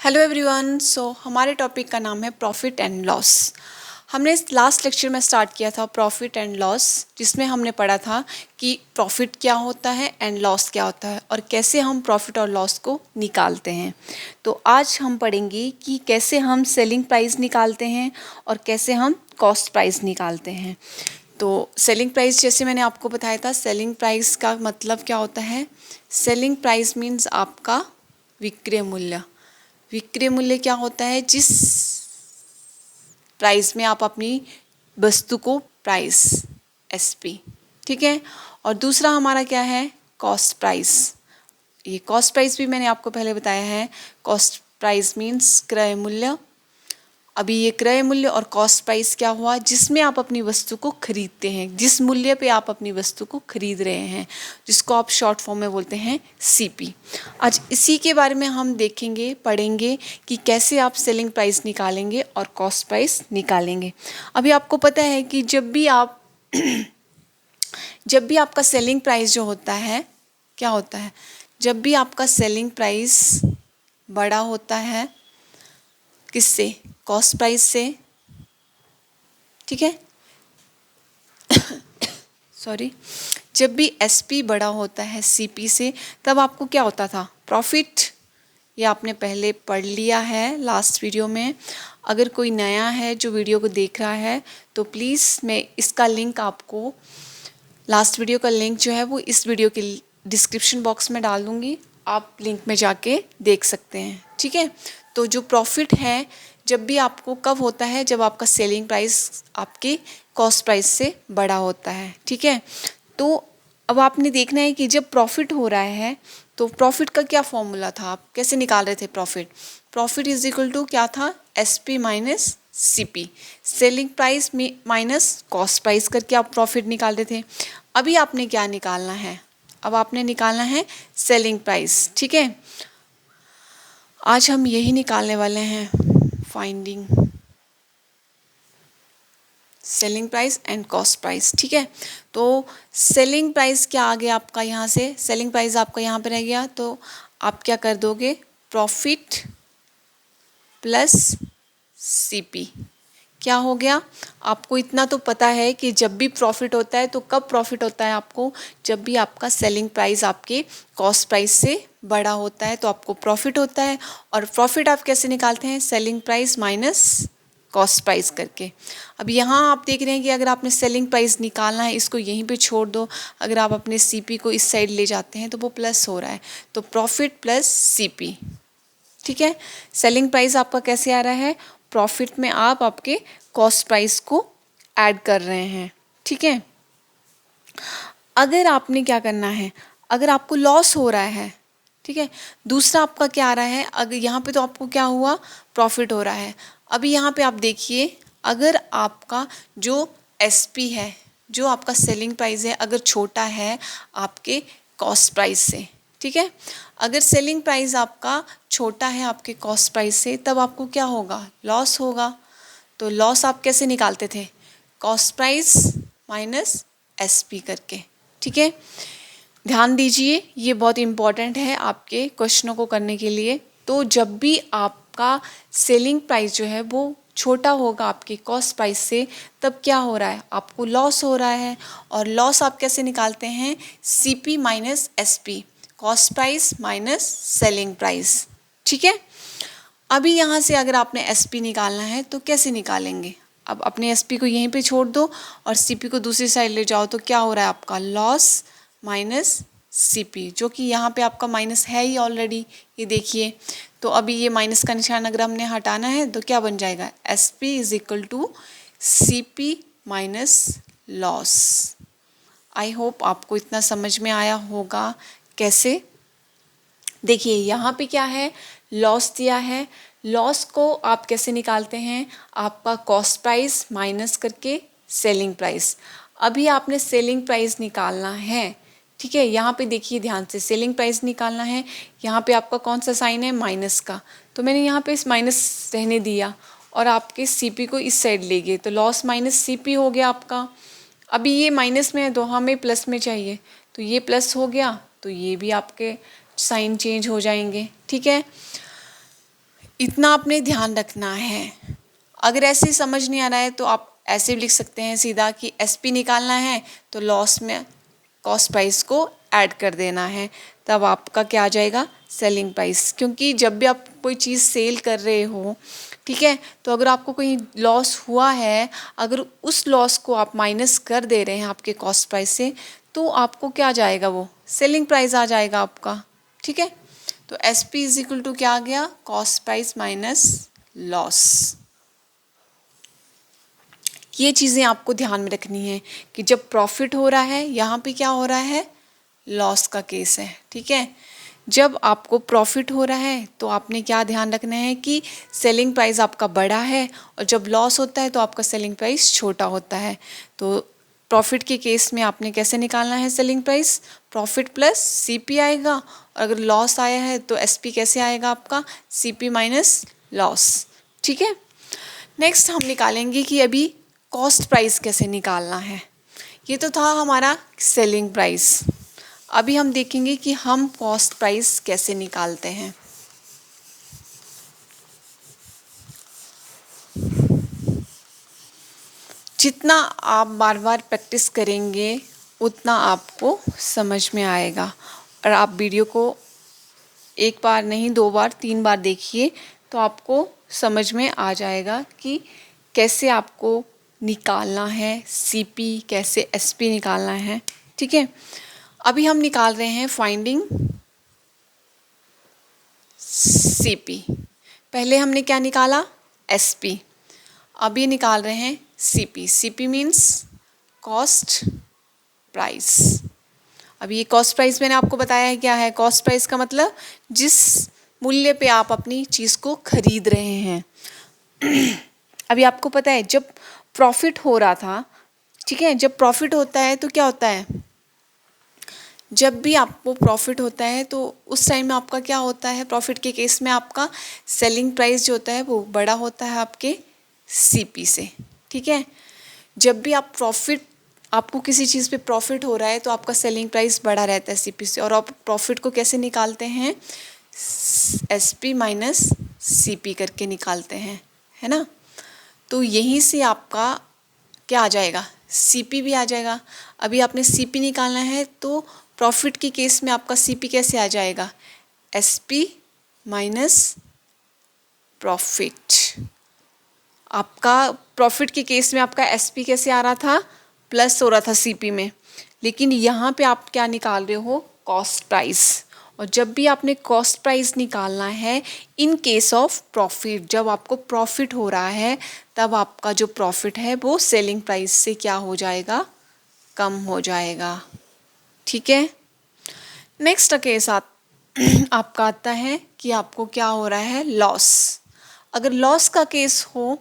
Hello everyone. हमारे topic का नाम है प्रॉफिट एंड लॉस। हमने इस लास्ट लेक्चर में स्टार्ट किया था प्रॉफिट एंड लॉस, जिसमें हमने पढ़ा था कि प्रॉफिट क्या होता है एंड लॉस क्या होता है और कैसे हम प्रॉफिट और लॉस को निकालते हैं। तो आज हम पढ़ेंगे कि कैसे हम सेलिंग प्राइस निकालते हैं और कैसे हम कॉस्ट प्राइस निकालते हैं। तो सेलिंग प्राइस, जैसे मैंने आपको बताया था, सेलिंग प्राइस का मतलब क्या होता है। सेलिंग प्राइस मीन्स आपका विक्रय मूल्य। विक्रय मूल्य क्या होता है? जिस प्राइस में आप अपनी वस्तु को प्राइस, एसपी, ठीक है। और दूसरा हमारा क्या है? Cost price. ये कॉस्ट प्राइस भी मैंने आपको पहले बताया है। कॉस्ट प्राइस मीन्स क्रय मूल्य। अभी ये क्रय मूल्य और कॉस्ट प्राइस क्या हुआ? जिसमें आप अपनी वस्तु को खरीदते हैं, जिस मूल्य पे आप अपनी वस्तु को खरीद रहे हैं, जिसको आप शॉर्ट फॉर्म में बोलते हैं सीपी। आज इसी के बारे में हम देखेंगे, पढ़ेंगे कि कैसे आप सेलिंग प्राइस निकालेंगे और कॉस्ट प्राइस निकालेंगे। अभी आपको पता है कि जब भी आपका सेलिंग प्राइस जो होता है, क्या होता है? जब भी आपका सेलिंग प्राइस बड़ा होता है, किससे? कॉस्ट प्राइस से, ठीक है। सॉरी। जब भी एसपी बड़ा होता है सीपी से, तब आपको क्या होता था? प्रॉफिट। ये आपने पहले पढ़ लिया है लास्ट वीडियो में। अगर कोई नया है जो वीडियो को देख रहा है तो प्लीज़ मैं इसका लिंक आपको, लास्ट वीडियो का लिंक जो है वो इस वीडियो के डिस्क्रिप्शन बॉक्स में डाल दूँगी। आप लिंक में जाके देख सकते हैं, ठीक है। तो जो प्रॉफिट है जब भी आपको कब होता है? जब आपका सेलिंग प्राइस आपके कॉस्ट प्राइस से बड़ा होता है, ठीक है। तो अब आपने देखना है कि जब प्रॉफिट हो रहा है तो प्रॉफिट का क्या फॉर्मूला था, आप कैसे निकाल रहे थे profit? Profit is equal to क्या था? SP minus CP, selling price minus cost price करके आप प्रॉफिट निकाल रहे थे। अभी आपने क्या निकालना है? अब आपने निकालना है सेलिंग प्राइस, ठीक है। आज हम यही निकालने वाले हैं, finding selling price and cost price, ठीक है। तो सेलिंग प्राइस क्या आ गया आपका? यहाँ से सेलिंग प्राइस आपका यहाँ पे रह गया, तो आप क्या कर दोगे? Profit plus CP. क्या हो गया? आपको इतना तो पता है कि जब भी प्रॉफिट होता है तो कब प्रॉफिट होता है आपको? जब भी आपका सेलिंग प्राइस आपके कॉस्ट प्राइस से बड़ा होता है तो आपको प्रॉफिट होता है। और प्रॉफिट आप कैसे निकालते हैं? Selling price minus cost price करके। अब यहाँ आप देख रहे हैं कि अगर आपने सेलिंग प्राइस निकालना है, इसको यहीं पे छोड़ दो। अगर आप अपने सीपी को इस साइड ले जाते हैं तो वो प्लस हो रहा है, तो प्रॉफिट प्लस सीपी, ठीक है। सेलिंग प्राइस आपका कैसे आ रहा है? प्रॉफिट में आप आपके कॉस्ट प्राइस को ऐड कर रहे हैं, ठीक है। अगर आपने क्या करना है, अगर आपको लॉस हो रहा है, ठीक है, दूसरा आपका क्या आ रहा है? अगर यहाँ पे तो आपको क्या हुआ? प्रॉफिट हो रहा है। अभी यहाँ पे आप देखिए, अगर आपका जो एसपी है, जो आपका सेलिंग प्राइस है, अगर छोटा है आपके कॉस्ट प्राइस से, ठीक है, अगर सेलिंग प्राइस आपका छोटा है आपके कॉस्ट प्राइस से, तब आपको क्या होगा? लॉस होगा। तो लॉस आप कैसे निकालते थे? कॉस्ट प्राइस माइनस एसपी करके, ठीक है। ध्यान दीजिए, ये बहुत इम्पॉर्टेंट है आपके क्वेश्चनों को करने के लिए। तो जब भी आपका सेलिंग प्राइस जो है वो छोटा होगा आपके कॉस्ट प्राइस से, तब क्या हो रहा है? आपको लॉस हो रहा है। और लॉस आप कैसे निकालते हैं? CP minus SP, cost price minus selling price, ठीक है। अभी यहाँ से अगर आपने एसपी निकालना है तो कैसे निकालेंगे? अब अपने एसपी को यहीं पे छोड़ दो और सीपी को दूसरी साइड ले जाओ, तो क्या हो रहा है आपका? लॉस माइनस सीपी, जो कि यहाँ पे आपका माइनस है ही ऑलरेडी, ये देखिए। तो अभी ये माइनस का निशान अगर हमने हटाना है तो क्या बन जाएगा? S P is equal to C P minus loss. I hope आपको इतना समझ में आया होगा। कैसे? देखिए यहाँ पे क्या है? लॉस दिया है। लॉस को आप कैसे निकालते हैं? आपका कॉस्ट प्राइस माइनस करके सेलिंग प्राइस। अभी आपने सेलिंग प्राइस निकालना है, ठीक है। यहाँ पे देखिए ध्यान से, सेलिंग प्राइस निकालना है। यहाँ पे आपका कौन सा साइन है? माइनस का। तो मैंने यहाँ पे इस माइनस रहने दिया और आपके सीपी को इस साइड ले गए, तो लॉस माइनस सीपी हो गया आपका। अभी ये माइनस में है तो हमें प्लस में चाहिए, तो ये प्लस हो गया, तो ये भी आपके साइन चेंज हो जाएंगे, ठीक है। इतना आपने ध्यान रखना है। अगर ऐसे समझ नहीं आ रहा है तो आप ऐसे भी लिख सकते हैं सीधा कि एसपी निकालना है तो लॉस में कॉस्ट प्राइस को ऐड कर देना है, तब आपका क्या आ जाएगा, सेलिंग प्राइस। क्योंकि जब भी आप कोई चीज़ सेल कर रहे हो, ठीक है, तो अगर आपको कोई लॉस हुआ है, अगर उस लॉस को आप माइनस कर दे रहे हैं आपके कॉस्ट प्राइस से, तो आपको क्या आ जाएगा, वो सेलिंग प्राइस आ जाएगा आपका। ठीक है, तो S P is equal to क्या आ गया, कॉस्ट प्राइस माइनस लॉस। ये चीज़ें आपको ध्यान में रखनी है कि जब प्रॉफिट हो रहा है, यहाँ पे क्या हो रहा है, लॉस का केस है। ठीक है, जब आपको प्रॉफिट हो रहा है तो आपने क्या ध्यान रखना है कि सेलिंग प्राइस आपका बड़ा है, और जब लॉस होता है तो आपका सेलिंग प्राइस छोटा होता है। तो प्रॉफिट के केस में आपने कैसे निकालना है selling price, profit plus CP आएगा, और अगर लॉस आया है तो एसपी कैसे आएगा आपका, सीपी माइनस लॉस। ठीक है, नेक्स्ट हम निकालेंगे कि अभी कॉस्ट प्राइस कैसे निकालना है। ये तो था हमारा सेलिंग प्राइस। अभी हम देखेंगे कि हम कॉस्ट प्राइस कैसे निकालते हैं। जितना आप बार बार प्रैक्टिस करेंगे उतना आपको समझ में आएगा, और आप वीडियो को एक बार नहीं, 2 बार 3 बार देखिए तो आपको समझ में आ जाएगा कि कैसे आपको निकालना है सीपी, कैसे एसपी निकालना है। ठीक है, अभी हम निकाल रहे हैं फाइंडिंग सीपी। पहले हमने क्या निकाला, एसपी, अब ये निकाल रहे हैं CP. CP means cost price. अब ये कॉस्ट प्राइस मैंने आपको बताया है क्या है, कॉस्ट प्राइस का मतलब जिस मूल्य पे आप अपनी चीज़ को खरीद रहे हैं। अभी आपको पता है जब प्रॉफिट हो रहा था, ठीक है, जब प्रॉफिट होता है तो क्या होता है, जब भी आपको प्रॉफिट होता है तो उस टाइम में आपका क्या होता है, प्रॉफिट के केस में आपका सेलिंग प्राइस जो होता है वो बड़ा होता है आपके सीपी से। ठीक है, जब भी आप प्रॉफिट, आपको किसी चीज़ पे प्रॉफिट हो रहा है तो आपका सेलिंग प्राइस बड़ा रहता है सीपी से। और आप प्रॉफिट को कैसे निकालते हैं, एसपी माइनस सीपी करके निकालते हैं, है ना। तो यहीं से आपका क्या आ जाएगा, सीपी भी आ जाएगा। अभी आपने सीपी निकालना है तो प्रॉफिट के केस में आपका सीपी कैसे आ जाएगा, एसपी माइनस प्रॉफिट। आपका प्रॉफिट के केस में आपका एसपी कैसे आ रहा था, प्लस हो रहा था सीपी में, लेकिन यहाँ पे आप क्या निकाल रहे हो, कॉस्ट प्राइस। और जब भी आपने कॉस्ट प्राइस निकालना है इन केस ऑफ प्रॉफिट, जब आपको प्रॉफिट हो रहा है तब आपका जो प्रॉफिट है वो सेलिंग प्राइस से क्या हो जाएगा, कम हो जाएगा। ठीक है, नेक्स्ट केस आपका आता है कि आपको क्या हो रहा है, लॉस। अगर लॉस का केस हो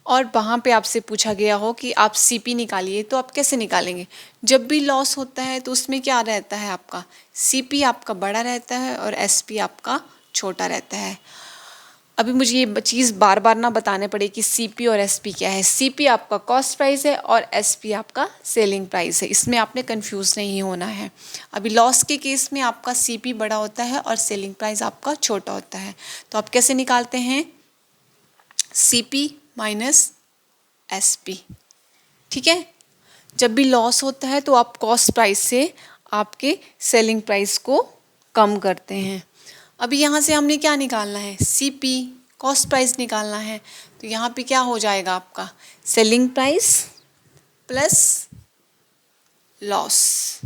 और वहाँ पे आपसे पूछा गया हो कि आप सीपी निकालिए, तो आप कैसे निकालेंगे। जब भी लॉस होता है तो उसमें क्या रहता है, आपका सीपी आपका बड़ा रहता है और एसपी आपका छोटा रहता है। अभी मुझे ये चीज़ बार बार ना बताने पड़े कि सीपी और एसपी क्या है। सीपी आपका कॉस्ट प्राइस है और एसपी आपका सेलिंग प्राइस है, इसमें आपने कंफ्यूज नहीं होना है। अभी लॉस के केस में आपका सीपी बड़ा होता है और सेलिंग प्राइस आपका छोटा होता है। तो आप कैसे निकालते हैं, सीपी माइनस एसपी। ठीक है, जब भी लॉस होता है तो आप कॉस्ट प्राइस से आपके सेलिंग प्राइस को कम करते हैं। अभी यहाँ से हमने क्या निकालना है, सीपी, कॉस्ट प्राइस निकालना है। तो यहाँ पे क्या हो जाएगा आपका, सेलिंग प्राइस प्लस लॉस।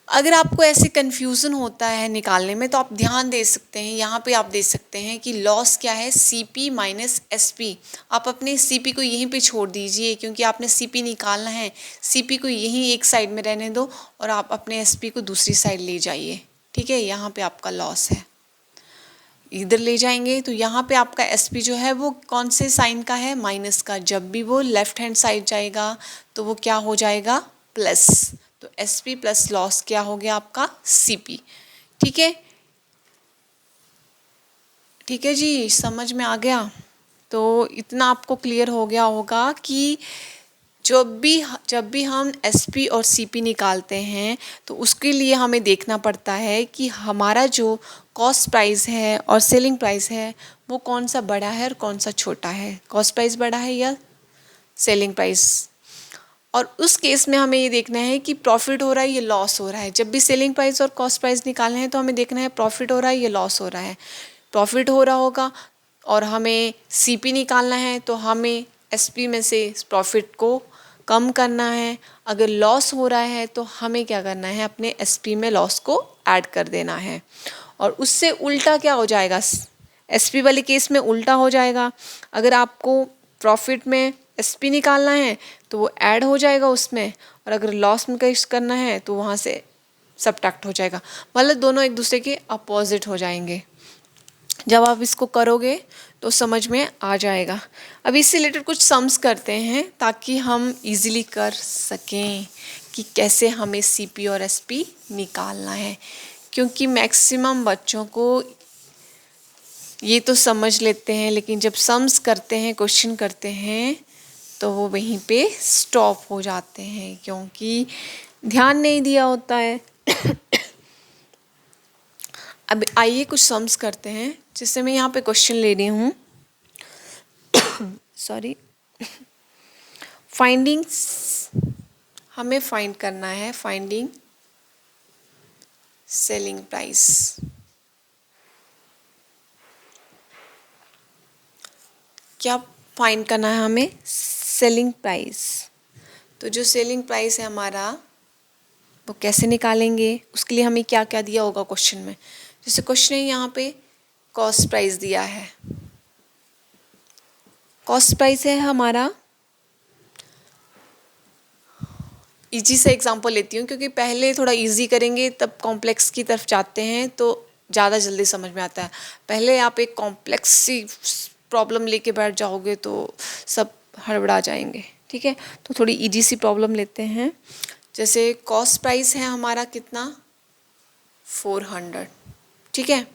अगर आपको ऐसे कन्फ्यूज़न होता है निकालने में तो आप ध्यान दे सकते हैं, यहाँ पे आप दे सकते हैं कि लॉस क्या है, सीपी माइनस एसपी। आप अपने सीपी को यहीं पे छोड़ दीजिए क्योंकि आपने सीपी निकालना है। सीपी को यहीं एक साइड में रहने दो और आप अपने एसपी को दूसरी साइड ले जाइए। ठीक है, यहाँ पे आपका लॉस है, इधर ले जाएंगे तो यहाँ पे आपका एसपी जो है वो कौन से साइन का है, माइनस का। जब भी वो लेफ्ट हैंड साइड जाएगा तो वो क्या हो जाएगा, प्लस। तो एसपी प्लस लॉस क्या हो गया आपका, सीपी। ठीक है, ठीक है जी, समझ में आ गया। तो इतना आपको क्लियर हो गया होगा कि जब भी हम एसपी और सीपी निकालते हैं तो उसके लिए हमें देखना पड़ता है कि हमारा जो कॉस्ट प्राइस है और सेलिंग प्राइस है वो कौन सा बड़ा है और कौन सा छोटा है, कॉस्ट प्राइस बड़ा है या सेलिंग प्राइस। और उस केस में हमें ये देखना है कि प्रॉफिट हो रहा है या लॉस हो रहा है। जब भी सेलिंग प्राइस और कॉस्ट प्राइस निकालना है तो हमें देखना है प्रॉफिट हो रहा है या लॉस हो रहा है। प्रॉफिट हो रहा होगा और हमें सीपी निकालना है तो हमें एसपी में से प्रॉफिट को कम करना है। अगर लॉस हो रहा है तो हमें क्या करना है, अपने एसपी में लॉस को ऐड कर देना है। और उससे उल्टा क्या हो जाएगा, एसपी वाले केस में उल्टा हो जाएगा। अगर आपको प्रॉफिट में एसपी निकालना है तो वो ऐड हो जाएगा उसमें, और अगर लॉस में कैश करना है तो वहाँ से सब्ट्रैक्ट हो जाएगा। मतलब दोनों एक दूसरे के अपोजिट हो जाएंगे। जब आप इसको करोगे तो समझ में आ जाएगा। अब इससे रिलेटेड कुछ सम्स करते हैं ताकि हम इजीली कर सकें कि कैसे हमें सीपी और एसपी निकालना है, क्योंकि मैक्सिमम बच्चों को ये तो समझ लेते हैं लेकिन जब सम्स करते हैं, क्वेश्चन करते हैं तो वो वहीं पे स्टॉप हो जाते हैं क्योंकि ध्यान नहीं दिया होता है। अब आइए कुछ सम्स करते हैं, जिससे मैं यहाँ पे क्वेश्चन ले रही हूँ। सॉरी, फाइंडिंग्स हमें फाइंड करना है, फाइंडिंग सेलिंग प्राइस। क्या फाइंड करना है हमें, सेलिंग प्राइस। तो जो सेलिंग प्राइस है हमारा वो कैसे निकालेंगे, उसके लिए हमें क्या क्या दिया होगा क्वेश्चन में। जैसे क्वेश्चन है यहाँ पे कॉस्ट प्राइस दिया है, कॉस्ट प्राइस है हमारा, इजी से एग्जांपल लेती हूँ क्योंकि पहले थोड़ा इजी करेंगे तब कॉम्प्लेक्स की तरफ जाते हैं तो ज़्यादा जल्दी समझ में आता है। पहले आप एक कॉम्प्लेक्स सी प्रॉब्लम लेके बैठ जाओगे तो सब हड़बड़ा जाएंगे। ठीक है, तो थोड़ी इजी सी प्रॉब्लम लेते हैं। जैसे कॉस्ट प्राइस है हमारा कितना, 400। ठीक है,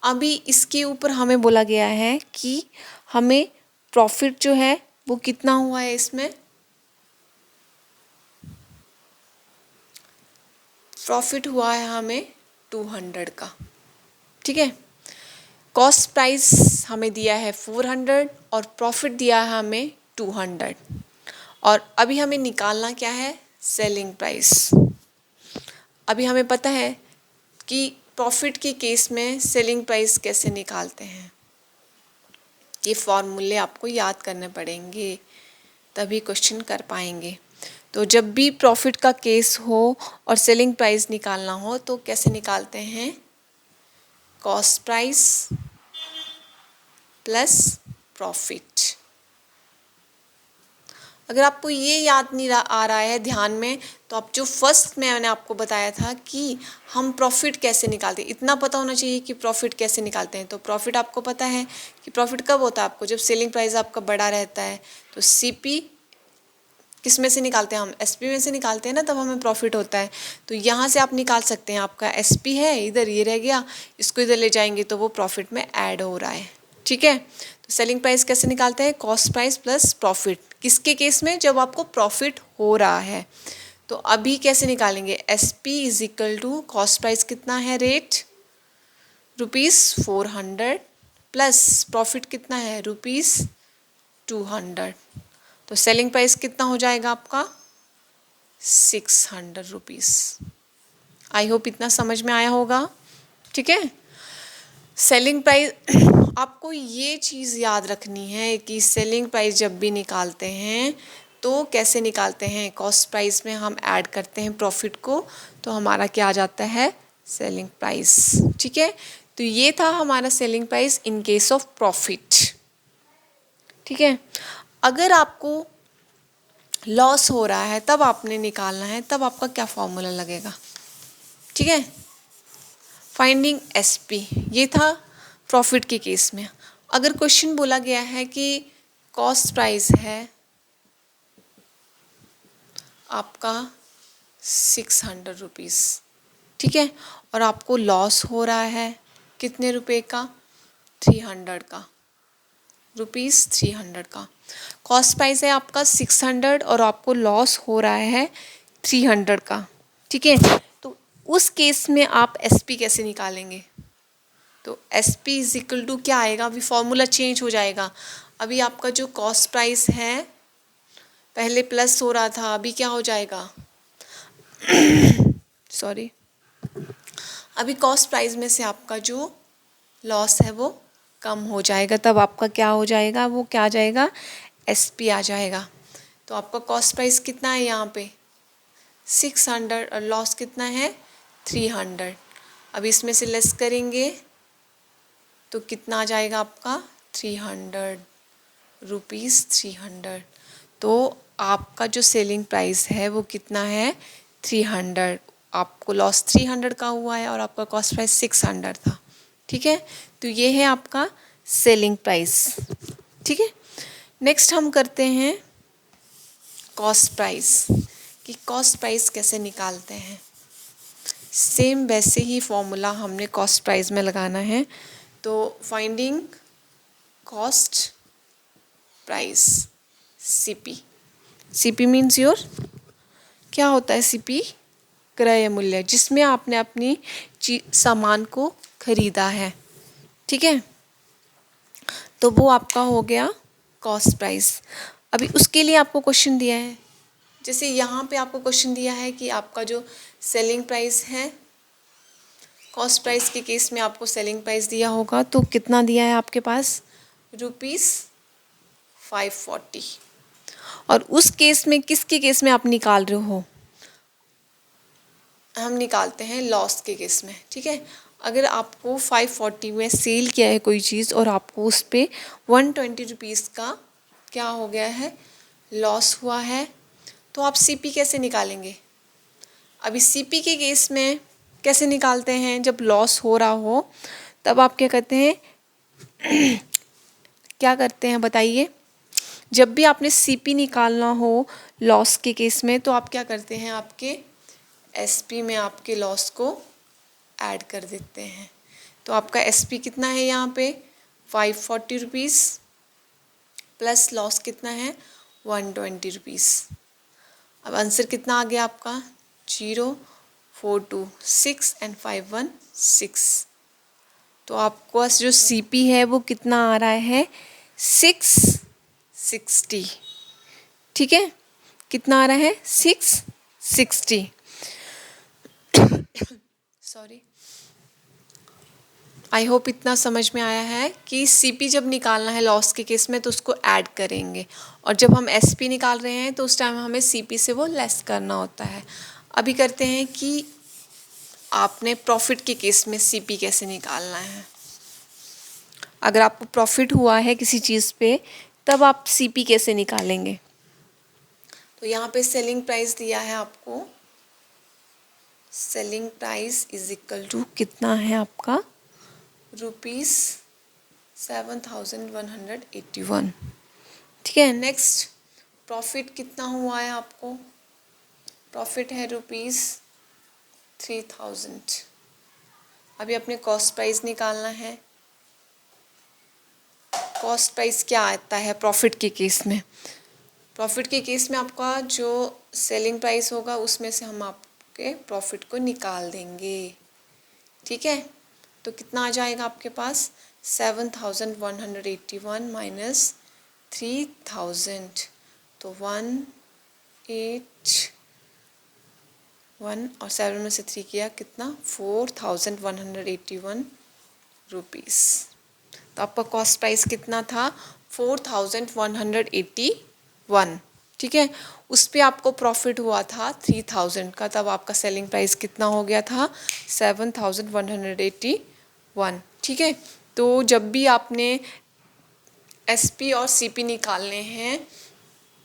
अभी इसके ऊपर हमें बोला गया है कि हमें प्रॉफिट जो है वो कितना हुआ है, इसमें प्रॉफिट हुआ है हमें 200 का। ठीक है, कॉस्ट प्राइस हमें दिया है 400 और प्रॉफिट दिया है हमें 200। और अभी हमें निकालना क्या है, सेलिंग प्राइस। अभी हमें पता है कि प्रॉफिट के केस में सेलिंग प्राइस कैसे निकालते हैं। ये फॉर्मूले आपको याद करने पड़ेंगे तभी क्वेश्चन कर पाएंगे। तो जब भी प्रॉफिट का केस हो और सेलिंग प्राइस निकालना हो तो कैसे निकालते हैं, कॉस्ट प्राइस प्लस प्रॉफिट। अगर आपको ये याद नहीं आ रहा है ध्यान में तो आप जो फर्स्ट में मैंने आपको बताया था कि हम प्रॉफिट कैसे निकालते हैं, इतना पता होना चाहिए कि प्रॉफिट कैसे निकालते हैं। तो प्रॉफिट आपको पता है कि प्रॉफिट कब होता है आपको, जब सेलिंग प्राइस आपका बड़ा रहता है। तो सीपी किस में से निकालते हैं हम, एसपी में से निकालते हैं ना, तब हमें प्रॉफिट होता है। तो यहाँ से आप निकाल सकते हैं, आपका एसपी है इधर, ये रह गया, इसको इधर ले जाएंगे तो वो प्रॉफिट में ऐड हो रहा है। ठीक है, तो सेलिंग प्राइस कैसे निकालते हैं, कॉस्ट प्राइस प्लस प्रॉफिट। किसके केस में, जब आपको प्रॉफिट हो रहा है। तो अभी कैसे निकालेंगे, SP is equal to cost price कितना है रेट, ₹400 प्लस प्रॉफिट कितना है, ₹200। तो सेलिंग प्राइस कितना हो जाएगा आपका, ₹600। आई होप इतना समझ में आया होगा। ठीक है, सेलिंग प्राइस आपको ये चीज़ याद रखनी है कि सेलिंग प्राइस जब भी निकालते हैं तो कैसे निकालते हैं, कॉस्ट प्राइस में हम ऐड करते हैं प्रॉफिट को तो हमारा क्या आ जाता है, सेलिंग प्राइस। ठीक है, तो ये था हमारा selling price in case of profit. ठीक है, अगर आपको लॉस हो रहा है तब आपने निकालना है, तब आपका क्या फॉर्मूला लगेगा। ठीक है, फाइंडिंग एसपी, ये था प्रॉफिट के केस में। अगर क्वेश्चन बोला गया है कि कॉस्ट प्राइस है आपका ₹600, ठीक है, और आपको लॉस हो रहा है कितने रुपए का, 300 का, ₹300 का। कॉस्ट प्राइस है आपका 600 और आपको लॉस हो रहा है 300 का। ठीक है, तो उस केस में आप एसपी कैसे निकालेंगे, तो S P is equal to क्या आएगा, अभी फॉर्मूला चेंज हो जाएगा। अभी आपका जो कॉस्ट प्राइस है पहले प्लस हो रहा था, अभी क्या हो जाएगा सॉरी, अभी कॉस्ट प्राइस में से आपका जो लॉस है वो कम हो जाएगा, तब आपका क्या हो जाएगा, वो क्या आ जाएगा, एस पी आ जाएगा। तो आपका कॉस्ट प्राइस कितना है यहाँ पे 600 और लॉस कितना है 300। अब इसमें से लेस करेंगे तो कितना आ जाएगा आपका 300 रुपीज़ 300। तो आपका जो सेलिंग प्राइस है वो कितना है 300, आपको लॉस 300 का हुआ है और आपका कॉस्ट प्राइस 600 था। ठीक है, तो ये है आपका सेलिंग प्राइस। ठीक है, नेक्स्ट हम करते हैं कॉस्ट प्राइस, कि कॉस्ट प्राइस कैसे निकालते हैं। सेम वैसे ही फॉर्मूला हमने कॉस्ट प्राइस में लगाना है। तो finding cost price, CP, CP means your, क्या होता है सीपी, क्रय मूल्य, जिसमें आपने अपनी सामान को खरीदा है। ठीक है, तो वो आपका हो गया कॉस्ट प्राइस। अभी उसके लिए आपको क्वेश्चन दिया है, जैसे यहाँ पे आपको क्वेश्चन दिया है कि आपका जो सेलिंग प्राइस है, कॉस्ट प्राइस के केस में आपको सेलिंग प्राइस दिया होगा तो कितना दिया है आपके पास ₹540। और उस केस में किसके केस में आप निकाल रहे हो, हम निकालते हैं लॉस के केस में। ठीक है, अगर आपको 540 में सेल किया है कोई चीज़ और आपको उस पर 120 रुपीज़ का क्या हो गया है, लॉस हुआ है, तो आप सीपी कैसे निकालेंगे। अभी सीपी के केस में कैसे निकालते हैं, जब लॉस हो रहा हो तब आप क्या करते हैं क्या करते हैं बताइए। जब भी आपने सीपी निकालना हो लॉस के केस में तो आप क्या करते हैं, आपके एसपी में आपके लॉस को ऐड कर देते हैं। तो आपका एसपी कितना है यहाँ पे 540 रुपीज़ प्लस लॉस कितना है 120 रुपीज़। अब आंसर कितना आ गया आपका 0426 एंड 516। तो आपको जो सीपी है वो कितना आ रहा है 660। ठीक है, कितना आ रहा है 660। सॉरी, आई होप इतना समझ में आया है कि सीपी जब निकालना है लॉस के केस में तो उसको ऐड करेंगे, और जब हम एसपी निकाल रहे हैं तो उस टाइम हमें सीपी से वो लेस करना होता है। अभी करते हैं कि आपने प्रॉफिट के केस में सीपी कैसे निकालना है। अगर आपको प्रॉफिट हुआ है किसी चीज़ पे तब आप सीपी कैसे निकालेंगे। तो यहाँ पे सेलिंग प्राइस दिया है आपको, selling price is equal to कितना है आपका ₹7,181। ठीक है, नेक्स्ट प्रॉफिट कितना हुआ है आपको, प्रॉफिट है ₹3000। अभी अपने कॉस्ट प्राइस निकालना है। कॉस्ट प्राइस क्या आता है प्रॉफिट के केस में, प्रॉफिट के केस में आपका जो सेलिंग प्राइस होगा उसमें से हम आपके प्रॉफिट को निकाल देंगे। ठीक है, तो कितना आ जाएगा आपके पास 7,181 माइनस 3,000, तो 181 और 7 में से 3 किया कितना 4,181 रुपीज़। तो आपका कॉस्ट प्राइस कितना था 4,181। ठीक है, उस पे आपको प्रॉफिट हुआ था 3,000 का, तब आपका सेलिंग प्राइस कितना हो गया था 7,181। ठीक है, तो जब भी आपने एसपी और सीपी निकालने हैं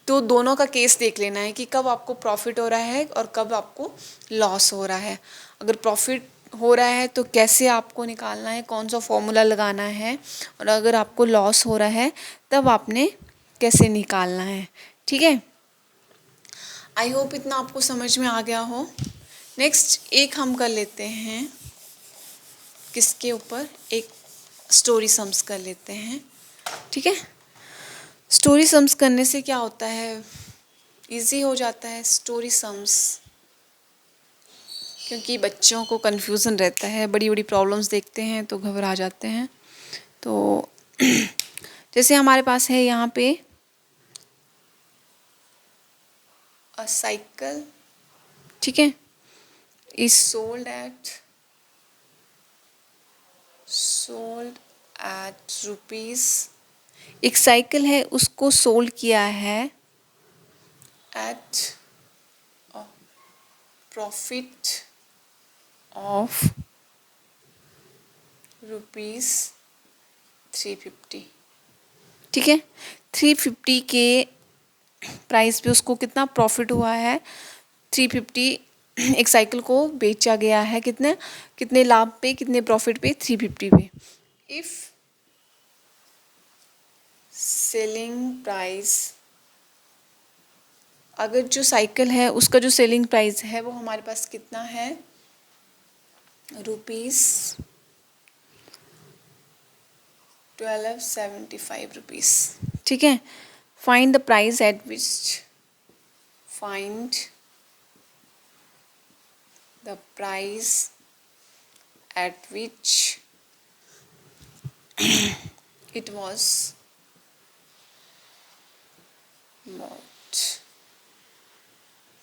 तो दोनों का केस देख लेना है कि कब आपको प्रॉफिट हो रहा है और कब आपको लॉस हो रहा है। अगर प्रॉफिट हो रहा है तो कैसे आपको निकालना है, कौन सा फॉर्मूला लगाना है, और अगर आपको लॉस हो रहा है तब आपने कैसे निकालना है। ठीक है, आई होप इतना आपको समझ में आ गया हो। नेक्स्ट एक हम कर लेते हैं किसके ऊपर, एक स्टोरी सम्स कर लेते हैं। ठीक है, स्टोरी सम्स करने से क्या होता है, इजी हो जाता है स्टोरी सम्स। क्योंकि बच्चों को कन्फ्यूज़न रहता है, बड़ी बड़ी प्रॉब्लम्स देखते हैं तो घबरा जाते हैं। तो जैसे हमारे पास है यहाँ पे अ साइकिल, ठीक है, इज सोल्ड एट रुपीज़, एक साइकिल है उसको सोल्ड किया है एट प्रॉफिट ऑफ रुपीज़ 350, ठीक है। 350 के प्राइस पे उसको कितना प्रॉफिट हुआ है, 350, एक साइकिल को बेचा गया है कितने कितने लाभ पे, कितने प्रॉफिट पे, 350 पे। इफ सेलिंग प्राइस, अगर जो साइकिल है उसका जो सेलिंग प्राइस है वो हमारे पास कितना है, रुपीज़ 1275 रुपीज़, ठीक है। Find the price at which, find the price at which it was bought,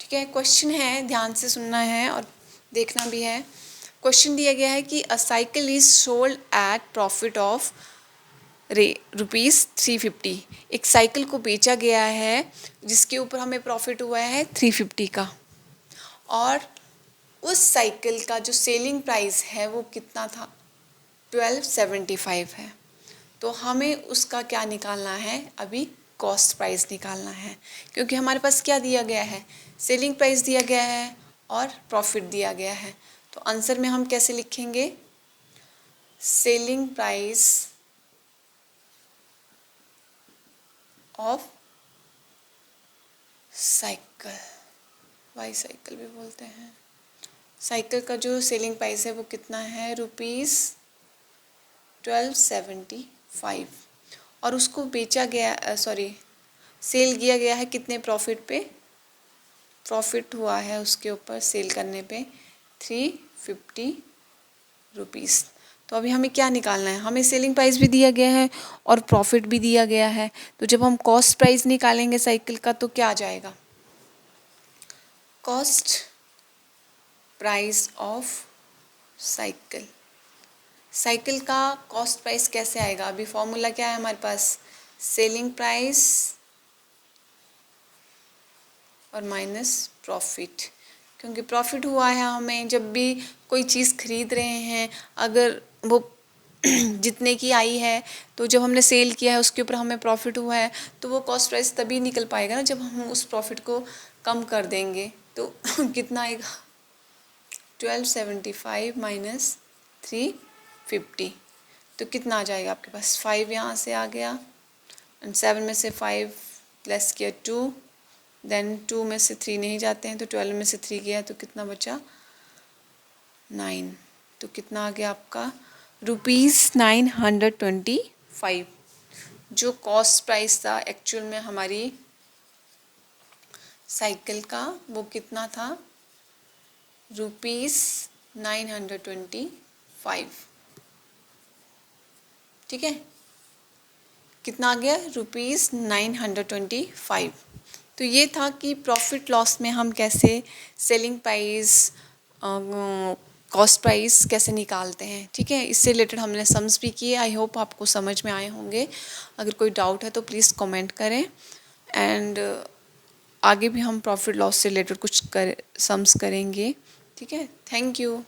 ठीक है। क्वेश्चन है, ध्यान से सुनना है और देखना भी है। क्वेश्चन दिया गया है कि अ cycle is sold at profit of rupees 350, एक साइकिल को बेचा गया है जिसके ऊपर हमें प्रॉफिट हुआ है 350 का, और उस साइकिल का जो सेलिंग प्राइस है वो कितना था, 1275 है। तो हमें उसका क्या निकालना है, अभी कॉस्ट प्राइस निकालना है, क्योंकि हमारे पास क्या दिया गया है, सेलिंग प्राइस दिया गया है और प्रॉफिट दिया गया है। तो आंसर में हम कैसे लिखेंगे, selling price of cycle, bicycle भी बोलते हैं, साइकिल का जो सेलिंग प्राइस है वो कितना है, रुपीज़ 1275, और उसको बेचा गया, सेल किया गया है कितने प्रॉफिट पे, प्रॉफिट हुआ है उसके ऊपर सेल करने पे 350 रुपीज़। तो अभी हमें क्या निकालना है, हमें सेलिंग प्राइस भी दिया गया है और प्रॉफिट भी दिया गया है। तो जब हम कॉस्ट प्राइस निकालेंगे साइकिल का तो क्या आ जाएगा, cost price of cycle, cycle का कॉस्ट प्राइस कैसे आएगा, अभी फॉर्मूला क्या है हमारे पास, सेलिंग प्राइस और माइनस प्रॉफिट, क्योंकि प्रॉफिट हुआ है हमें, जब भी कोई चीज़ खरीद रहे हैं अगर वो जितने की आई है तो जब हमने सेल किया है उसके ऊपर हमें प्रॉफिट हुआ है तो वो कॉस्ट प्राइस तभी निकल पाएगा ना जब हम उस प्रॉफिट को कम कर देंगे। तो कितना आएगा, 1275 माइनस 350, तो कितना आ जाएगा आपके पास, 5 यहाँ से आ गया एंड 7 में से 5 लेस किया 2, देन 2 में से 3 नहीं जाते हैं तो 12 में से 3 गया तो कितना बचा, 9। तो कितना आ गया आपका, रुपीज़ 925, जो कॉस्ट प्राइस था एक्चुअल में हमारी साइकिल का वो कितना था, रुपीज़ 925, ठीक है। कितना आ गया, रुपीज़ 925। तो ये था कि प्रॉफिट लॉस में हम कैसे सेलिंग प्राइस, कॉस्ट प्राइस कैसे निकालते हैं, ठीक है। इससे रिलेटेड हमने सम्स भी किए, आई होप आपको समझ में आए होंगे। अगर कोई डाउट है तो प्लीज़ कमेंट करें, एंड आगे भी हम प्रॉफिट लॉस से रिलेटेड कुछ सम्स करेंगे, ठीक है। Thank you.